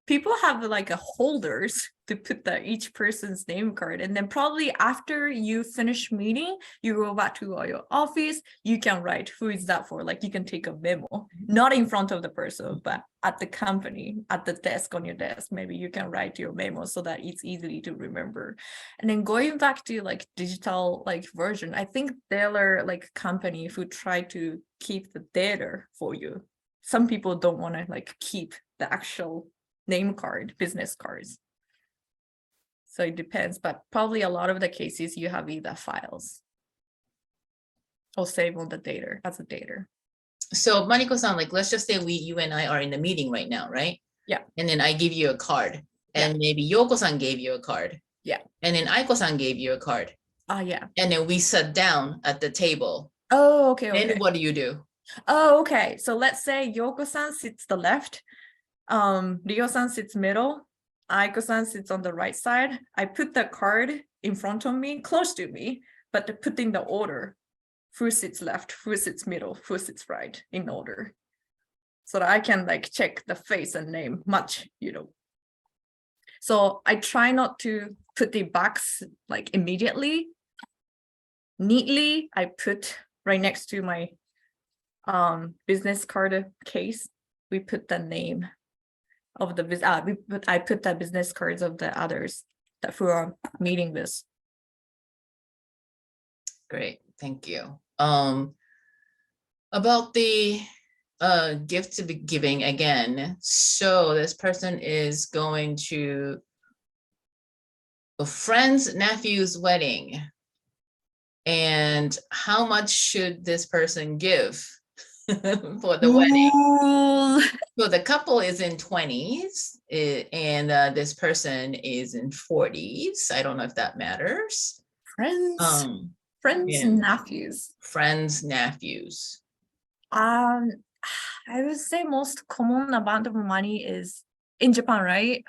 People have like a holders to put each person's name card, and then probably after you finish meeting, you go back to your office. You can write who is that for. Like you can take a memo, not in front of the person, but at the company, at the desk on your desk. Maybe you can write your memo so that it's easy to remember. And then going back to like digital like version, I think there are like company who try to keep the data for you. Some people don't want to like keep the actual name card, business cards. So it depends, but probably a lot of the cases you have either files or save on the data as a data. So Mariko-san, like let's just say you and I are in a meeting right now, right? Yeah. And then I give you a card, and maybe Yoko-san gave you a card. Yeah. And then Aiko-san gave you a card. Yeah. And then we sat down at the table. Oh, okay. Then what do you do? Oh, okay. So let's say Yoko-san sits the left, Ryo-san sits middle, Aiko-san sits on the right side. I put the card in front of me, close to me, but to put in the order. Who sits left, who sits middle, who sits right in order. So that I can like check the face and name much, So I try not to put the box like immediately. Neatly, I put right next to my business card case, we put the name of the I put the business cards of the others that who are meeting this. Great, thank you. About the gift to be giving again. So this person is going to a friend's nephew's wedding. And how much should this person give for the wedding? So the couple is in 20s and this person is in 40s. I don't know if that matters. Friends and nephews. Friends, nephews. I would say most common amount of money is in Japan, right?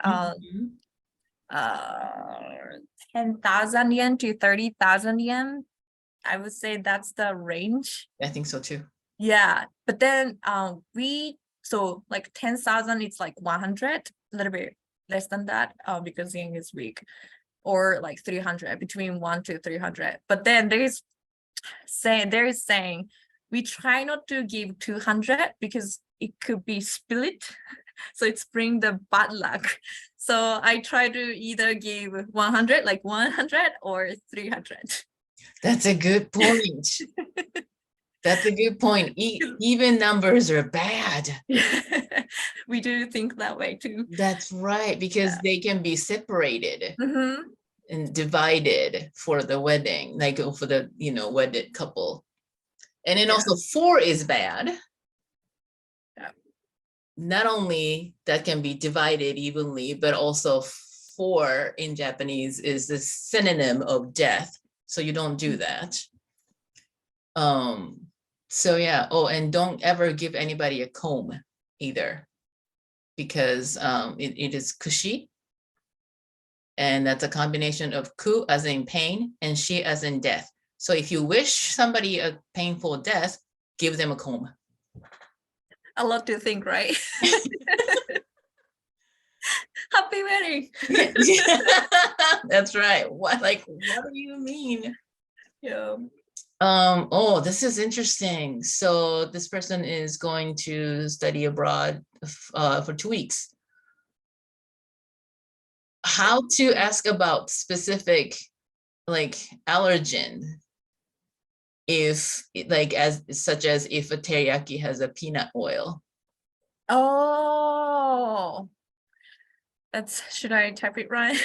uh 10,000 yen to 30,000 yen. I would say that's the range. I think so too. Yeah, but then so like 10,000 it's like 100, a little bit less than that because yen is weak, or like 300, between 1 to 300. But then there is saying we try not to give 200 because it could be split. So it's bring the bad luck. So I try to either give 100, like 100, or 300. That's a good point. That's a good point. Even numbers are bad. We do think that way too. That's right, because they can be separated Mhm. and divided for the wedding, like for the wedded couple. And then Yeah. also 4 is bad. Yeah. Not only that can be divided evenly, but also 4 in Japanese is the synonym of death. So you don't do that. So yeah. Oh, and don't ever give anybody a comb either, because it is kushi. And that's a combination of ku as in pain and shi as in death. So if you wish somebody a painful death, give them a comb. A lot to think, right? Happy wedding. That's right. What do you mean? Yeah. Oh, this is interesting. So this person is going to study abroad for 2 weeks. How to ask about specific allergen, if such as if a teriyaki has a peanut oil. Oh, should I type it right?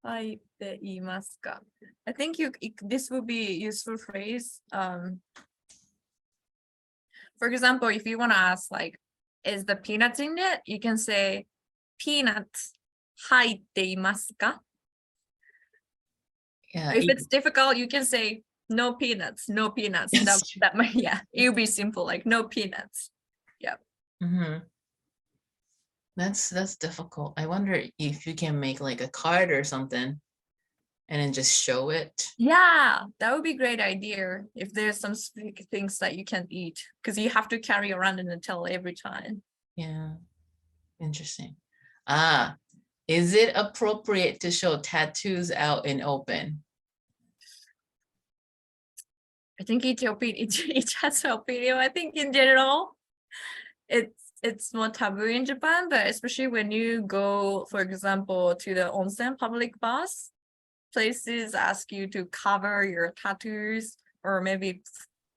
I think this would be useful phrase. For example, if you want to ask like, is the peanuts in it? You can say peanuts 入っていますか? Yeah. If it's difficult, you can say no peanuts, no peanuts. That might, yeah, it'll be simple, like no peanuts. Yeah. Mm-hmm. That's difficult. I wonder if you can make like a card or something and then just show it. Yeah, that would be a great idea if there's some specific things that you can eat, because you have to carry around an Nutella every time. Yeah. Interesting. Is it appropriate to show tattoos out in open? I think each has an opinion. I think in general, it's more taboo in Japan, but especially when you go, for example, to the onsen public baths, places ask you to cover your tattoos, or maybe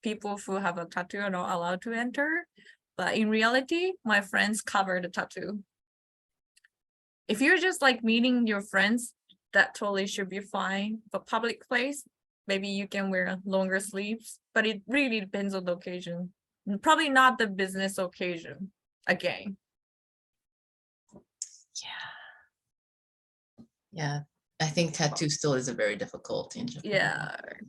people who have a tattoo are not allowed to enter. But in reality, my friends cover the tattoo. If you're just like meeting your friends, that totally should be fine. But public place, maybe you can wear longer sleeves, but it really depends on the occasion. Probably not the business occasion again. Yeah. I think tattoo still is a very difficult in Japan.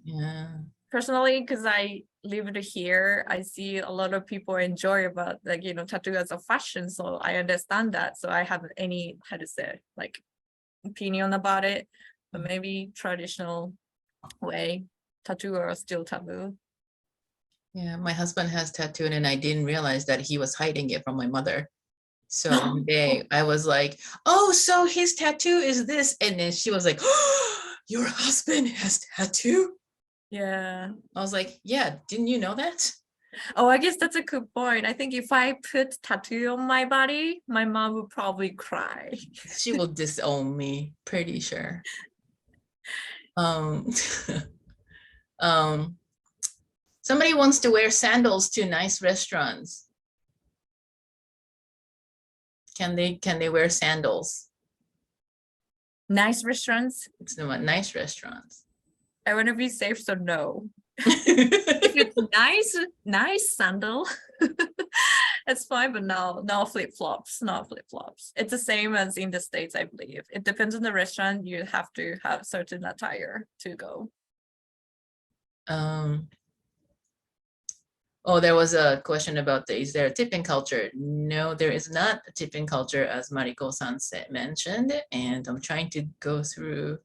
Yeah. Personally, because I lived here, I see a lot of people enjoy about tattoo as a fashion. So I understand that. So I have any, how to say, like opinion about it, but maybe traditional way, tattoo are still taboo. Yeah, my husband has tattooed and I didn't realize that he was hiding it from my mother. So one day I was like, oh, so his tattoo is this. And then she was like, oh, your husband has tattoo? Yeah. I was like, yeah, didn't you know that? Oh, I guess that's a good point. I think if I put tattoo on my body, my mom would probably cry. She will disown me, pretty sure. Somebody wants to wear sandals to nice restaurants. Can they wear sandals? Nice restaurants? It's not nice restaurants. I want to be safe, so no. If it's nice sandal, it's fine, but no flip-flops, no flip-flops. It's the same as in the States, I believe. It depends on the restaurant. You have to have certain attire to go. Oh, there was a question about is there a tipping culture? No, there is not a tipping culture, as Mariko-san mentioned, and I'm trying to go through.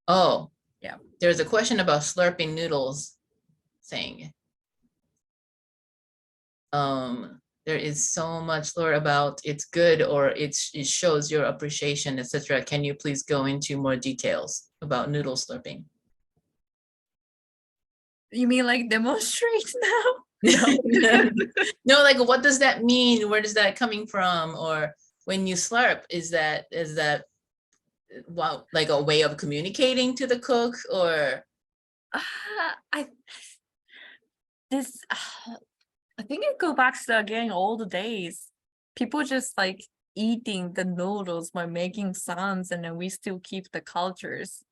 Oh, Yeah. there's a question about slurping noodles thing. There is so much lore about it's good or it shows your appreciation, etc. Can you please go into more details about noodle slurping? You mean like demonstrate now? No, no, like what does that mean? Where does that coming from? Or when you slurp, is that wow, like a way of communicating to the cook, or I this I think it go back to again old days. People just like eating the noodles by making sounds, and then we still keep the cultures.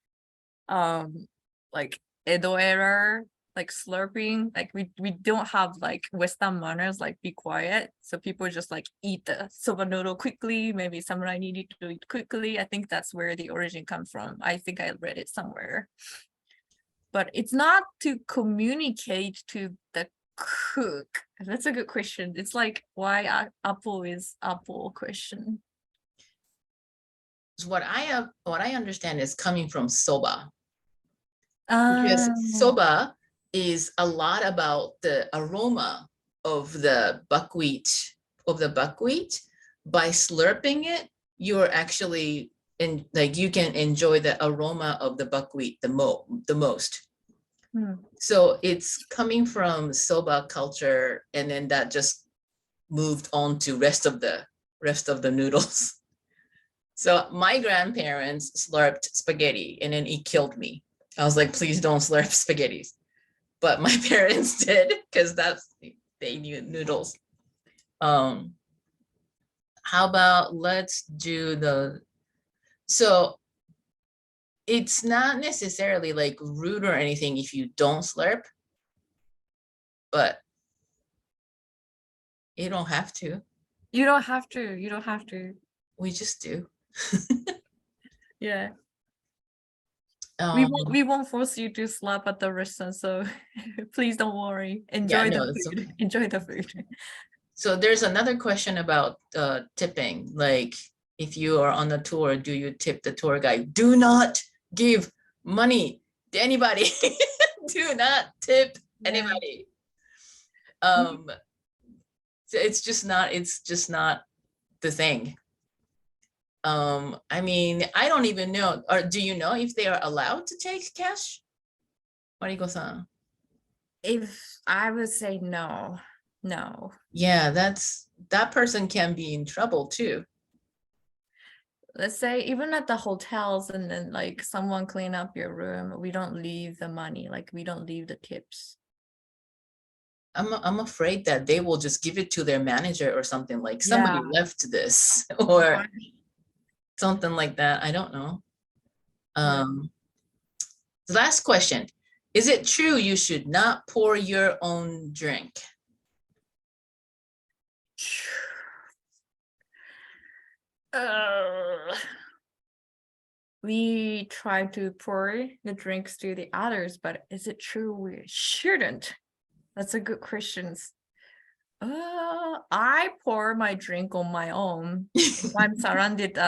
Like Edo era, like slurping. Like we don't have like Western manners, like be quiet. So people just like eat the soba noodle quickly. Maybe samurai needed to eat quickly. I think that's where the origin comes from. I think I read it somewhere. But it's not to communicate to the cook. That's a good question. It's like why apple is apple question. what I understand is coming from soba. Because Um, soba is a lot about the aroma of the buckwheat By slurping it, you're actually in like you can enjoy the aroma of the buckwheat the most. So it's coming from soba culture, and then that just moved on to rest of the noodles. So my grandparents slurped spaghetti, and then it killed me. I was like, please don't slurp spaghettis. But my parents did because they knew noodles. How about let's do so it's not necessarily like rude or anything if you don't slurp, but you don't have to. you don't have to. You don't have to. We just do. Yeah. Um, We won't force you to slap at the restaurant, so please don't worry. Enjoy the it's food. okay. Enjoy the food. So there's another question about tipping. Like if you are on a tour, do you tip the tour guide? Do not give money to anybody. Do not tip anybody. So it's just not the thing. I mean, I don't even know, or do you know if they are allowed to take cash? Mariko-san. If I would say no. Yeah, that person can be in trouble too. Let's say even at the hotels, and then like someone clean up your room, we don't leave the money, like we don't leave the tips. I'm afraid that they will just give it to their manager or something, like somebody Yeah. left this or Right. something like that. I don't know. Yeah. The last question. Is it true you should not pour your own drink? We try to pour the drinks to the others, but is it true we shouldn't? That's a good question. I pour my drink on my own. If I'm surrounded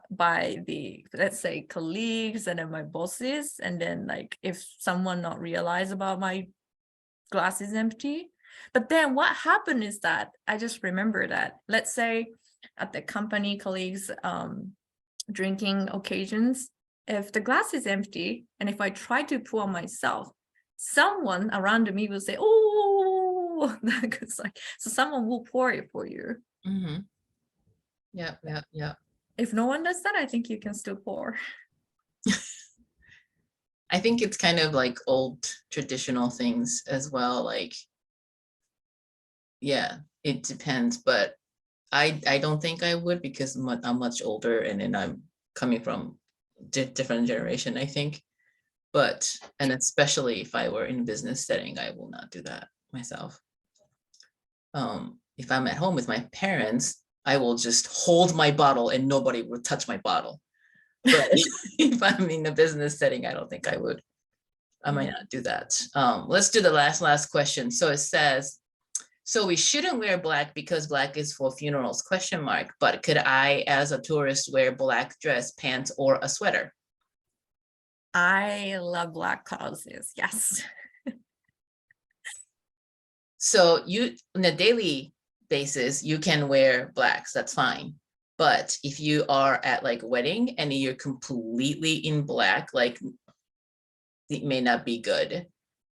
by the, let's say, colleagues and then my bosses, and then like if someone not realize about my glass is empty. But then what happened is that I just remember that, let's say at the company colleagues drinking occasions, if the glass is empty and if I try to pour on myself, someone around me will say, oh, because like, so someone will pour it for you. Mm-hmm. Yeah. If no one does that, I think you can still pour. I think it's kind of like old traditional things as well. Like, yeah, it depends, but I don't think I would because I'm much older and then I'm coming from different generation, I think. And especially if I were in a business setting, I will not do that myself. If I'm at home with my parents, I will just hold my bottle and nobody will touch my bottle. But if I'm in a business setting, I don't think I would. I might not do that. Let's do the last question. So it says, so we shouldn't wear black because black is for funerals, question mark. But could I, as a tourist, wear black dress, pants, or a sweater? I love black clothes. Yes. So you, on a daily basis, you can wear blacks, that's fine. But if you are at like a wedding and you're completely in black, like it may not be good.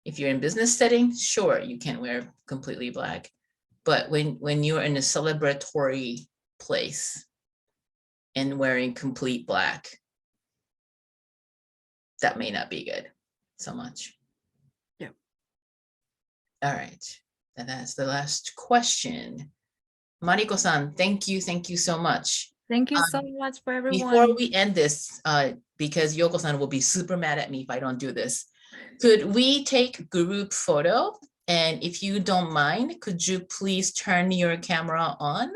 If you're in business setting, sure, you can wear completely black. But when you're in a celebratory place and wearing complete black, that may not be good so much. Yeah. All right. And that's the last question. Mariko-san, thank you so much. Thank you so much for everyone. Before we end this, because Yoko-san will be super mad at me if I don't do this, could we take group photo? And if you don't mind, could you please turn your camera on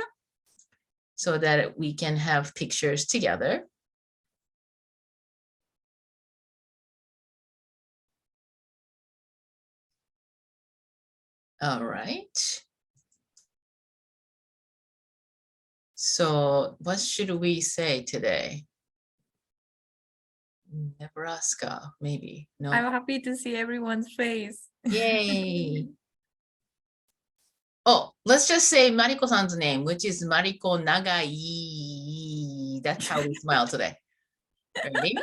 so that we can have pictures together? All right. So what should we say today? Nebraska, maybe. No. I'm happy to see everyone's face. Yay. Oh, let's just say Mariko-san's name, which is Mariko Nagai. That's how we smile today. Ready?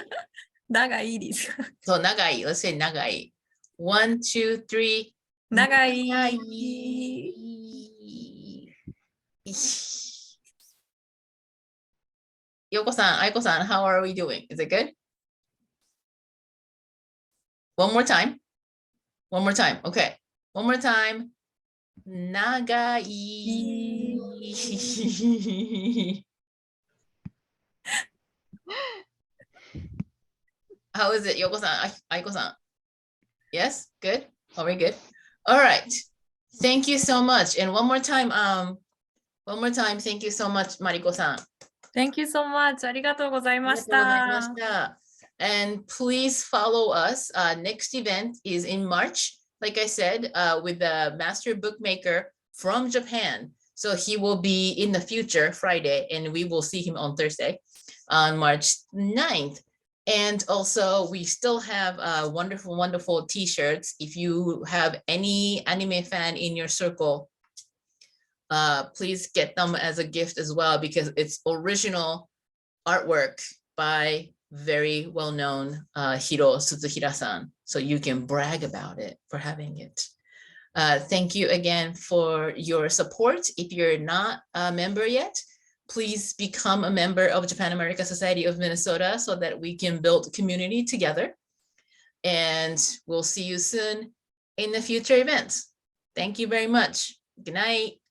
Nagai desu. So Nagai, let's say Nagai. 1, 2, 3. Nagai. Yoko-san, Aiko-san, how are we doing? Is it good? One more time. One more time. Okay. One more time. Nagai. How is it, Yoko-san, Aiko-san? Yes, good. Are we good? All right. Thank you so much. And one more time, thank you so much, Mariko-san. Thank you so much. ありがとうございましありがとうございまた。した。And please follow us. Next event is in March, like I said, with the master bookmaker from Japan. So he will be in the future Friday, and we will see him on Thursday on March 9th. And also we still have wonderful, wonderful t-shirts. If you have any anime fan in your circle, please get them as a gift as well, because it's original artwork by very well-known Hiro Suzuhira-san. So you can brag about it for having it. Thank you again for your support. If you're not a member yet, please become a member of Japan America Society of Minnesota so that we can build community together. And we'll see you soon in the future events. Thank you very much. Good night.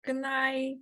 Good night.